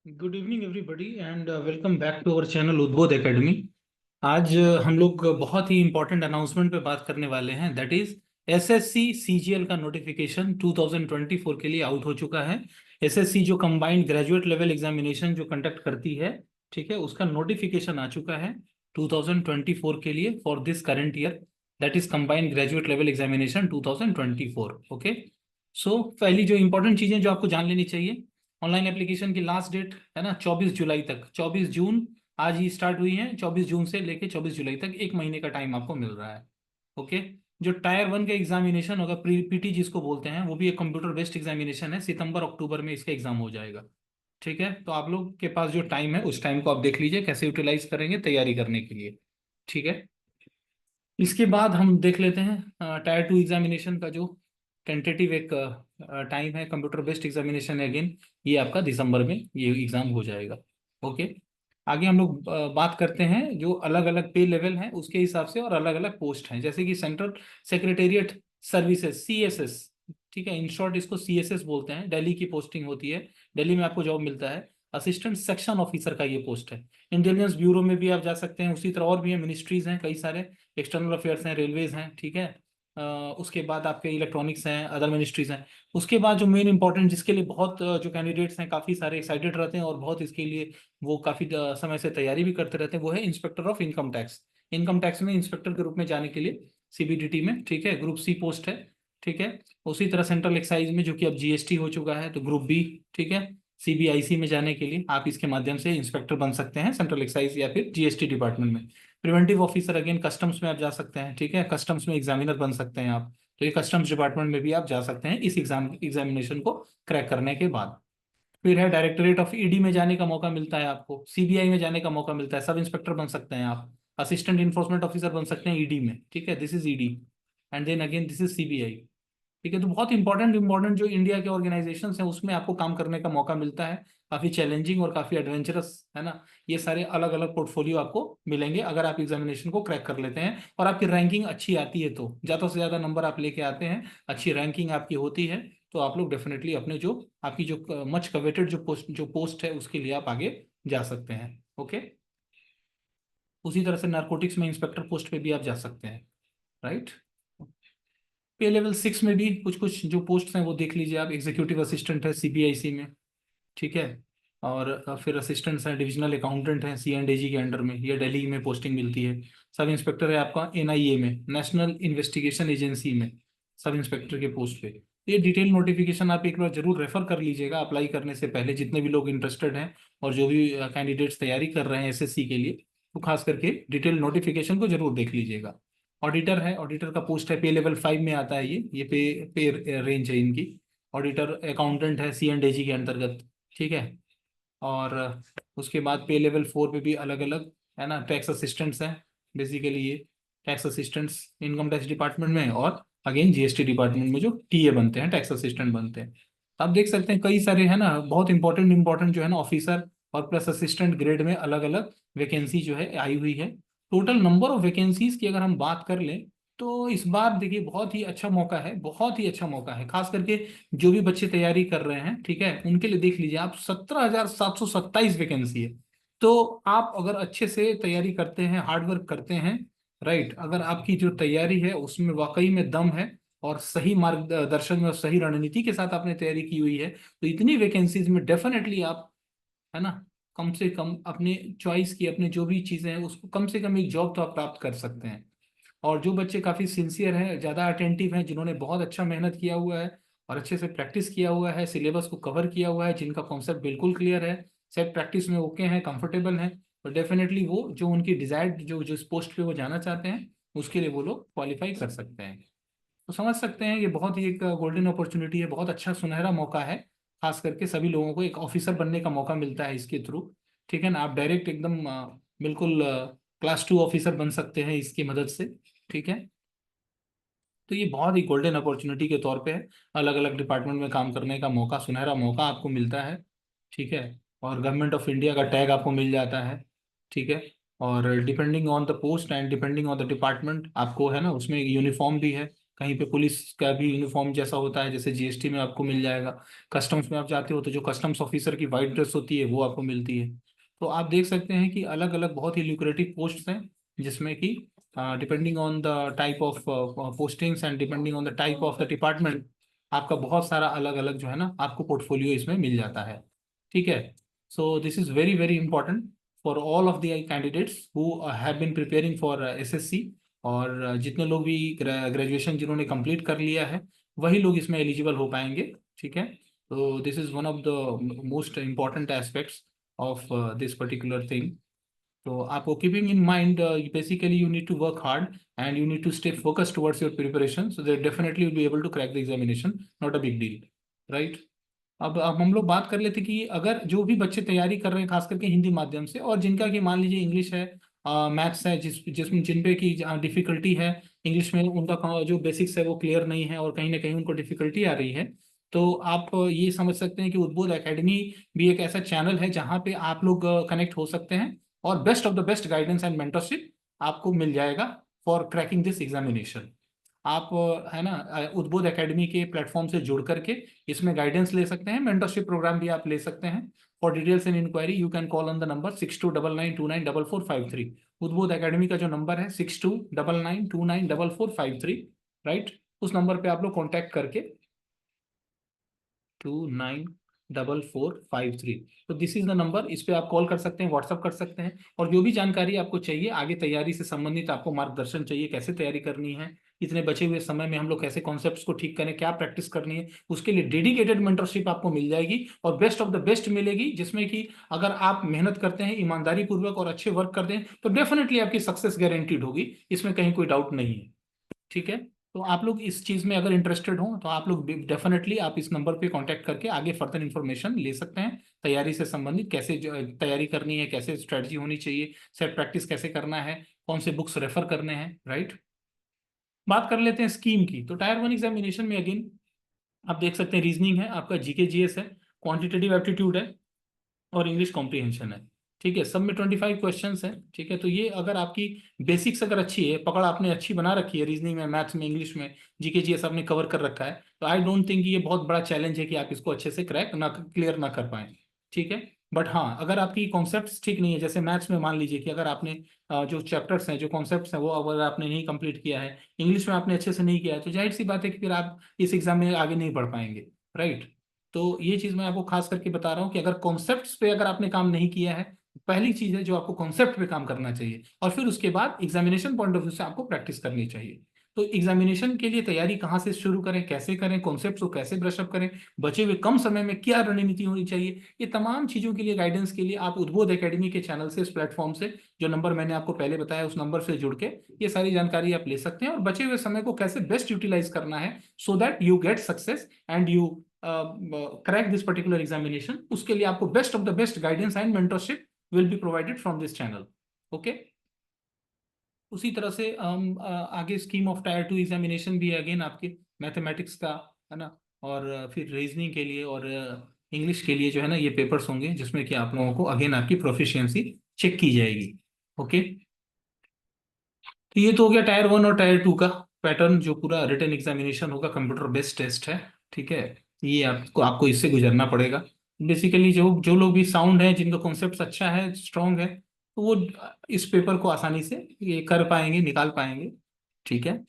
Good evening everybody and welcome back to our channel Udbodh academy. आज हम लोग बहुत ही इंपॉर्टेंट अनाउंसमेंट पे बात करने वाले हैं, दैट इज एसएससी सीजीएल का नोटिफिकेशन 2024 के लिए आउट हो चुका है। एसएससी जो कंबाइंड ग्रेजुएट लेवल एग्जामिनेशन जो कंडक्ट करती है, ठीक है, उसका नोटिफिकेशन आ चुका है 2024 के लिए for this current year, that is combined graduate level examination 2024। Okay, so पहली जो इंपॉर्टेंट चीजें जो आपको जान लेनी चाहिए, ऑनलाइन एप्लीकेशन की लास्ट डेट है ना 24 जुलाई तक, 24 जून आज ही स्टार्ट हुई है। 24 जून से लेके 24 जुलाई तक एक महीने का टाइम आपको मिल रहा है। ओके, जो टायर वन का एग्जामिनेशन होगा, पीटी जिसको बोलते हैं, वो भी एक कंप्यूटर बेस्ड एग्जामिनेशन है। सितंबर अक्टूबर में इसका एग्जाम हो जाएगा। ठीक है, तो आप लोग के पास जो टाइम है उस टाइम को आप देख लीजिए कैसे यूटिलाइज करेंगे तैयारी करने के लिए। ठीक है, इसके बाद हम देख लेते हैं टायर टू एग्जामिनेशन का जो टेंटेटिव एक टाइम है। कंप्यूटर बेस्ड एग्जामिनेशन है अगेन, ये आपका दिसंबर में ये एग्जाम हो जाएगा। ओके, आगे हम लोग बात करते हैं जो अलग अलग पे लेवल हैं उसके हिसाब से और अलग अलग पोस्ट हैं, जैसे कि सेंट्रल सेक्रेटेरिएट सर्विसेज सीएसएस। ठीक है, इन शॉर्ट इसको सीएसएस बोलते हैं। दिल्ली की पोस्टिंग होती है, दिल्ली में आपको जॉब मिलता है। असिस्टेंट सेक्शन ऑफिसर का ये पोस्ट है। इंटेलिजेंस ब्यूरो में भी आप जा सकते हैं, उसी तरह और भी है, मिनिस्ट्रीज हैं कई सारे, एक्सटर्नल अफेयर्स हैं, रेलवेज हैं। ठीक है, उसके बाद आपके इलेक्ट्रॉनिक्स हैं, अदर मिनिस्ट्रीज हैं। उसके बाद जो मेन इंपॉर्टेंट जिसके लिए बहुत जो कैंडिडेट्स हैं काफ़ी सारे एक्साइटेड रहते हैं और बहुत इसके लिए वो काफ़ी समय से तैयारी भी करते रहते हैं, वो है inspector of income tax. Income tax में इंस्पेक्टर के रूप में जाने के लिए सीबीडीटी में, ठीक है, ग्रुप सी पोस्ट है। ठीक है, उसी तरह सेंट्रल एक्साइज में जो कि अब जीएसटी हो चुका है तो ग्रुप बी। ठीक है, सीबीआईसी में जाने के लिए आप इसके माध्यम से इंस्पेक्टर बन सकते हैं सेंट्रल एक्साइज या फिर जीएसटी डिपार्टमेंट में। प्रिवेंटिव ऑफिसर अगेन कस्टम्स में आप जा सकते हैं। ठीक है, कस्टम्स में एग्जामिनर बन सकते हैं आप, तो ये कस्टम्स डिपार्टमेंट में भी आप जा सकते हैं इस एग्जामिनेशन को क्रैक करने के बाद। फिर है डायरेक्टोरेट ऑफ ईडी में जाने का मौका मिलता है आपको, सीबीआई में जाने का मौका मिलता है, सब इंस्पेक्टर बन सकते हैं आप, असिस्टेंट इन्फोर्समेंट ऑफिसर बन सकते हैं ईडी में। ठीक है, this is ED and then again this is CBI. ठीक है, तो बहुत इंपॉर्टेंट इंपॉर्टेंट जो इंडिया के ऑर्गेनाइजेशंस हैं उसमें आपको काम करने का मौका मिलता है। काफी चैलेंजिंग और काफी एडवेंचरस है ना, ये सारे अलग अलग पोर्टफोलियो आपको मिलेंगे अगर आप एग्जामिनेशन को क्रैक कर लेते हैं और आपकी रैंकिंग अच्छी आती है तो, ज्यादा से ज्यादा नंबर आप लेके आते हैं, अच्छी रैंकिंग आपकी होती है, तो आप लोग डेफिनेटली अपने जो आपकी जो मच कवेटेड जो पोस्ट है उसके लिए आप आगे जा सकते हैं। ओके, उसी तरह से नारकोटिक्स में इंस्पेक्टर पोस्ट पे भी आप जा सकते हैं। राइट, पे लेवल 6 में भी कुछ कुछ जो पोस्ट हैं वो देख लीजिए आप। एग्जीक्यूटिव असिस्टेंट है सीबीआईसी में। ठीक है, और फिर असिस्टेंट्स हैं, डिविजनल अकाउंटेंट हैं सीएनडीजी के अंडर में, ये दिल्ली में पोस्टिंग मिलती है। सब इंस्पेक्टर है आपका एनआईए में, नेशनल इन्वेस्टिगेशन एजेंसी में, सब इंस्पेक्टर के पोस्ट पे। ये डिटेल नोटिफिकेशन आप एक बार जरूर रेफर कर लीजिएगा अप्लाई करने से पहले, जितने भी लोग इंटरेस्टेड हैं और जो भी कैंडिडेट्स तैयारी कर रहे हैं एसएससी के लिए, तो खास करके डिटेल नोटिफिकेशन को जरूर देख लीजिएगा। ऑडिटर है, ऑडिटर का पोस्ट है, पे लेवल 5 में आता है ये पे रेंज है इनकी। ऑडिटर अकाउंटेंट है सीएनडीजी के अंतर्गत। ठीक है, और उसके बाद पे लेवल 4 पे भी अलग अलग है ना टैक्स असिस्टेंट्स हैं। बेसिकली ये tax assistants income tax department में और अगेन जीएसटी डिपार्टमेंट में जो टीए बनते हैं, टैक्स असिस्टेंट बनते हैं। आप देख सकते हैं कई सारे है ना बहुत इंपॉर्टेंट इंपॉर्टेंट जो है ना ऑफिसर और प्लस असिस्टेंट ग्रेड में अलग अलग वैकेंसी जो है आई हुई है। टोटल नंबर ऑफ वैकेंसीज की अगर हम बात कर लें तो इस बार देखिए बहुत ही अच्छा मौका है, बहुत ही अच्छा मौका है, खास करके जो भी बच्चे तैयारी कर रहे हैं। ठीक है, उनके लिए देख लीजिए आप, 17,727 वैकेंसी है। तो आप अगर अच्छे से तैयारी करते हैं, हार्डवर्क करते हैं, राइट, अगर आपकी जो तैयारी है उसमें वाकई में दम है और सही मार्गदर्शन में और सही रणनीति के साथ आपने तैयारी की हुई है, तो इतनी वैकेंसीज में डेफिनेटली आप है ना कम से कम अपने चॉइस की अपने जो भी चीजें हैं उसको कम से कम एक जॉब तो आप प्राप्त कर सकते हैं। और जो बच्चे काफ़ी सिंसियर हैं, ज़्यादा अटेंटिव हैं, जिन्होंने बहुत अच्छा मेहनत किया हुआ है और अच्छे से प्रैक्टिस किया हुआ है, सिलेबस को कवर किया हुआ है, जिनका कॉन्सेप्ट बिल्कुल क्लियर है, सेट प्रैक्टिस में ओके हैं, कंफर्टेबल हैं, तो डेफिनेटली वो जो उनकी डिजायर्ड जो जिस पोस्ट पे वो जाना चाहते हैं उसके लिए वो लोग क्वालिफाई कर सकते हैं। तो समझ सकते हैं ये बहुत ही एक गोल्डन अपॉर्चुनिटी है, बहुत अच्छा सुनहरा मौका है। खास करके सभी लोगों को एक ऑफिसर बनने का मौका मिलता है इसके थ्रू। ठीक है ना, आप डायरेक्ट एकदम बिल्कुल क्लास 2 ऑफिसर बन सकते हैं इसकी मदद से। ठीक है, तो ये बहुत ही गोल्डन अपॉर्चुनिटी के तौर पे है, अलग अलग डिपार्टमेंट में काम करने का मौका, सुनहरा मौका आपको मिलता है। ठीक है, और गवर्नमेंट ऑफ इंडिया का टैग आपको मिल जाता है। ठीक है, और depending on the post and depending on the department आपको है ना उसमें यूनिफॉर्म भी है। कहीं पे पुलिस का भी यूनिफॉर्म जैसा होता है, जैसे जीएसटी में आपको मिल जाएगा। कस्टम्स में आप जाते हो तो जो कस्टम्स ऑफिसर की वाइट ड्रेस होती है वो आपको मिलती है। तो आप देख सकते हैं कि अलग अलग बहुत ही ल्यूक्रेटिव पोस्ट्स हैं, जिसमें कि depending on the type of postings and depending on the type of the department, आपका बहुत सारा अलग अलग जो है ना आपको पोर्टफोलियो इसमें मिल जाता है। ठीक है। So this is very very important for all of the candidates who have been preparing for SSC. और जितने लोग भी ग्रेजुएशन जिन्होंने कंप्लीट कर लिया है वही लोग इसमें एलिजिबल हो पाएंगे। ठीक है। तो this is one of the most important aspects of this particular thing. तो आपको keeping in mind, basically you need to work hard and you need to stay focused towards your preparation, so that definitely you'll be able to crack the examination. Not a big deal, right? अब हम लोग बात कर लेते कि अगर जो भी बच्चे तैयारी कर रहे हैं खास करके हिंदी माध्यम से, और जिनका कि मान लीजिए इंग्लिश है, मैथ्स है, जिसमें जिन पे की डिफिकल्टी है इंग्लिश में, उनका जो बेसिक्स है वो क्लियर नहीं है और कहीं ना कहीं उनको डिफिकल्टी आ रही है, तो आप ये समझ सकते हैं कि उद्बोध एकेडमी भी एक ऐसा चैनल है जहाँ पे आप लोग कनेक्ट हो सकते हैं और best of the best guidance and mentorship आपको मिल जाएगा फॉर क्रैकिंग दिस एग्जामिनेशन। आप है ना उद्बोध एकेडमी के प्लेटफॉर्म से जुड़ करके इसमें गाइडेंस ले सकते हैं, मेंटरशिप प्रोग्राम भी आप ले सकते हैं। For details and enquiry you can call on the number 6299294453। Udbodh academy का जो नंबर है 6299294453, राइट, उस नंबर पे आप लोग कॉन्टैक्ट करके 294453, तो दिस इज द नंबर, इस पे आप कॉल कर सकते हैं, व्हाट्सअप कर सकते हैं। और जो भी जानकारी आपको चाहिए आगे तैयारी से संबंधित, आपको मार्गदर्शन चाहिए कैसे तैयारी करनी है, इतने बचे हुए समय में हम लोग कैसे कॉन्सेप्ट्स को ठीक करें, क्या प्रैक्टिस करनी है, उसके लिए डेडिकेटेड मेंटरशिप आपको मिल जाएगी और बेस्ट ऑफ द बेस्ट मिलेगी, जिसमें कि अगर आप मेहनत करते हैं ईमानदारी पूर्वक और अच्छे वर्क करते हैं तो डेफिनेटली आपकी सक्सेस गारंटीड होगी, इसमें कहीं कोई डाउट नहीं है। ठीक है। तो आप लोग इस चीज में अगर इंटरेस्टेड हो तो आप लोग डेफिनेटली आप इस नंबर पे कांटेक्ट करके आगे फर्दर इंफॉर्मेशन ले सकते हैं, तैयारी से संबंधित कैसे तैयारी करनी है, कैसे स्ट्रेटजी होनी चाहिए, सेट प्रैक्टिस कैसे करना है, कौन से बुक्स रेफर करने हैं, राइट। बात कर लेते हैं स्कीम की। तो टायर 1 एग्जामिनेशन में अगेन आप देख सकते हैं रीजनिंग है, आपका जीके जीएस है, क्वांटिटेटिव एप्टीट्यूड है और इंग्लिश कॉम्प्रिहेंशन है। ठीक है। सब में 25 क्वेश्चंस हैं। ठीक है। तो ये अगर आपकी बेसिक्स अगर अच्छी है, पकड़ आपने अच्छी बना रखी है, रीजनिंग में, मैथ्स में, इंग्लिश में, जीके जीएस आपने कवर कर रखा है, तो आई डोंट थिंक ये बहुत बड़ा चैलेंज है कि आप इसको अच्छे से क्रैक ना क्लियर ना कर पाए। ठीक है। बट हाँ, अगर आपकी कॉन्सेप्ट्स ठीक नहीं है, जैसे मैथ्स में मान लीजिए कि अगर आपने जो चैप्टर्स हैं, जो कॉन्सेप्ट्स हैं, वो अगर आपने नहीं कंप्लीट किया है, इंग्लिश में आपने अच्छे से नहीं किया है, तो जाहिर सी बात है कि फिर आप इस एग्जाम में आगे नहीं बढ़ पाएंगे, राइट। तो ये चीज मैं आपको खास करके बता रहा हूँ कि अगर कॉन्सेप्ट्स पे अगर आपने काम नहीं किया है, पहली चीज है जो आपको कॉन्सेप्ट पे काम करना चाहिए, और फिर उसके बाद एग्जामिनेशन पॉइंट ऑफ व्यू से आपको प्रैक्टिस करनी चाहिए। तो एग्जामिनेशन के लिए तैयारी कहाँ से शुरू करें, कैसे करें, कॉन्सेप्ट्स को कैसे ब्रशअप करें, बचे हुए कम समय में क्या रणनीति होनी चाहिए, ये तमाम चीजों के लिए गाइडेंस के लिए आप उद्बोध एकेडमी के चैनल से, इस प्लेटफॉर्म से, जो नंबर मैंने आपको पहले बताया उस नंबर से जुड़ के ये सारी जानकारी आप ले सकते हैं, और बचे हुए समय को कैसे बेस्ट यूटिलाइज करना है so that you get success and you crack this particular examination. उसके लिए आपको best of the best guidance and mentorship will be provided from this channel. Okay. उसी तरह से हम आगे स्कीम ऑफ टायर 2 एग्जामिनेशन भी है अगेन आपके मैथमेटिक्स का, है ना, और फिर रीजनिंग के लिए और इंग्लिश के लिए जो है ना ये पेपर्स होंगे, जिसमें कि आप लोगों को अगेन आपकी प्रोफिशिएंसी चेक की जाएगी। ओके। तो ये तो हो गया टायर 1 और टायर 2 का पैटर्न, जो पूरा रिटन एग्जामिनेशन होगा, कंप्यूटर बेस्ड टेस्ट है। ठीक है। ये आपको आपको इससे गुजरना पड़ेगा। बेसिकली जो जो लोग भी साउंड है, जिनका कॉन्सेप्ट अच्छा है, स्ट्रांग है, तो वो इस पेपर को आसानी से ये कर पाएंगे, निकाल पाएंगे। ठीक है।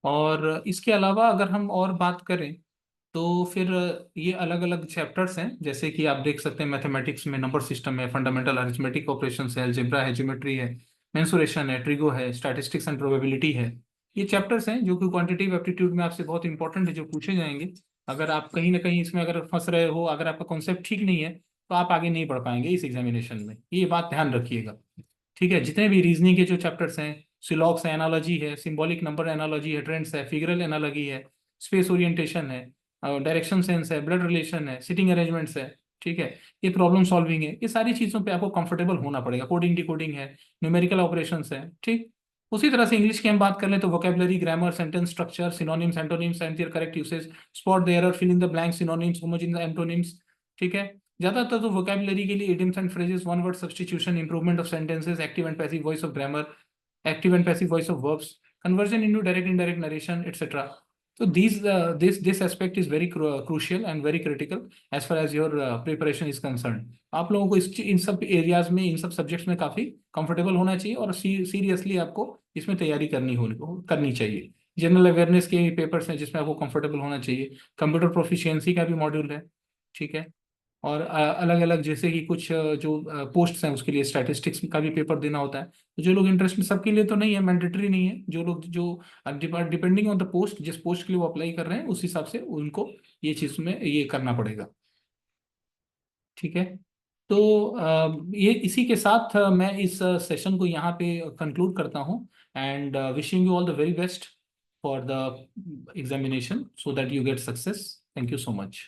और इसके अलावा अगर हम और बात करें तो फिर ये अलग अलग चैप्टर्स हैं, जैसे कि आप देख सकते हैं मैथमेटिक्स में नंबर सिस्टम है, फंडामेंटल अरिथमेटिक ऑपरेशंस है, अलजेब्रा है, ज्योमेट्री है, मेंसुरेशन है, ट्रिगो है, स्टैटिस्टिक्स एंड प्रोबेबिलिटी है। ये चैप्टर्स हैं जो कि क्वांटिटेटिव एप्टीट्यूड में आपसे बहुत इंपॉर्टेंट है, जो पूछे जाएंगे। अगर आप कहीं ना कहीं इसमें अगर फंस रहे हो, अगर आपका कॉन्सेप्ट ठीक नहीं है, तो आप आगे नहीं बढ़ पाएंगे इस एग्जामिनेशन में, ये बात ध्यान रखिएगा। ठीक है। जितने भी रीजनिंग के जो चैप्टर्स हैं, सिलॉक्स है, एनालॉजी है, सिंबॉलिक नंबर एनालॉजी है, ट्रेंड्स है, फिगरल एनालॉजी है, स्पेस ओरिएंटेशन है, डायरेक्शन सेंस है, ब्लड रिलेशन है, सिटिंग अरेंजमेंट्स है, ठीक है, ये प्रॉब्लम सॉल्विंग है, ये सारी चीज़ों पे आपको कंफर्टेबल होना पड़ेगा, कोडिंग डिकोडिंग है, न्यूमेरिकल ऑपरेशंस है। ठीक। उसी तरह से इंग्लिश की हम बात कर लें तो vocabulary, grammar, sentence structure, synonyms, antonyms and their correct usage, spot the error, fill in the blank, synonyms, homogeneous antonyms. ठीक है। ज्यादातर तो वोकेबलरी के लिए idioms and phrases, one word substitution, improvement of sentences, active and passive voice of grammar, active and passive voice of verbs, conversion into direct indirect narration, etc. So this aspect is very crucial and very critical as far as your preparation is concerned. आप लोगों को इन सब areas में, इन सब subjects में काफी comfortable होना चाहिए और सीरियसली आपको इसमें तैयारी करनी चाहिए। जनरल अवेयरनेस के पेपर्स हैं जिसमें आपको कंफर्टेबल होना चाहिए। कंप्यूटर प्रोफिशिएंसी का भी मॉड्यूल है, ठीक है। और अलग अलग जैसे कि कुछ जो पोस्ट्स हैं उसके लिए स्टैटिस्टिक्स का भी पेपर देना होता है। तो जो लोग इंटरेस्ट, सबके लिए तो नहीं है, मैंडेटरी नहीं है। जो लोग जो डिपेंडिंग ऑन द पोस्ट, जिस पोस्ट के लिए वो अप्लाई कर रहे हैं उस हिसाब से उनको ये चीज में ये करना पड़ेगा, ठीक है। तो ये इसी के साथ मैं इस सेशन को यहाँ पे कंक्लूड करता हूँ and wishing you all the very best for the examination so that you get success. Thank you so much.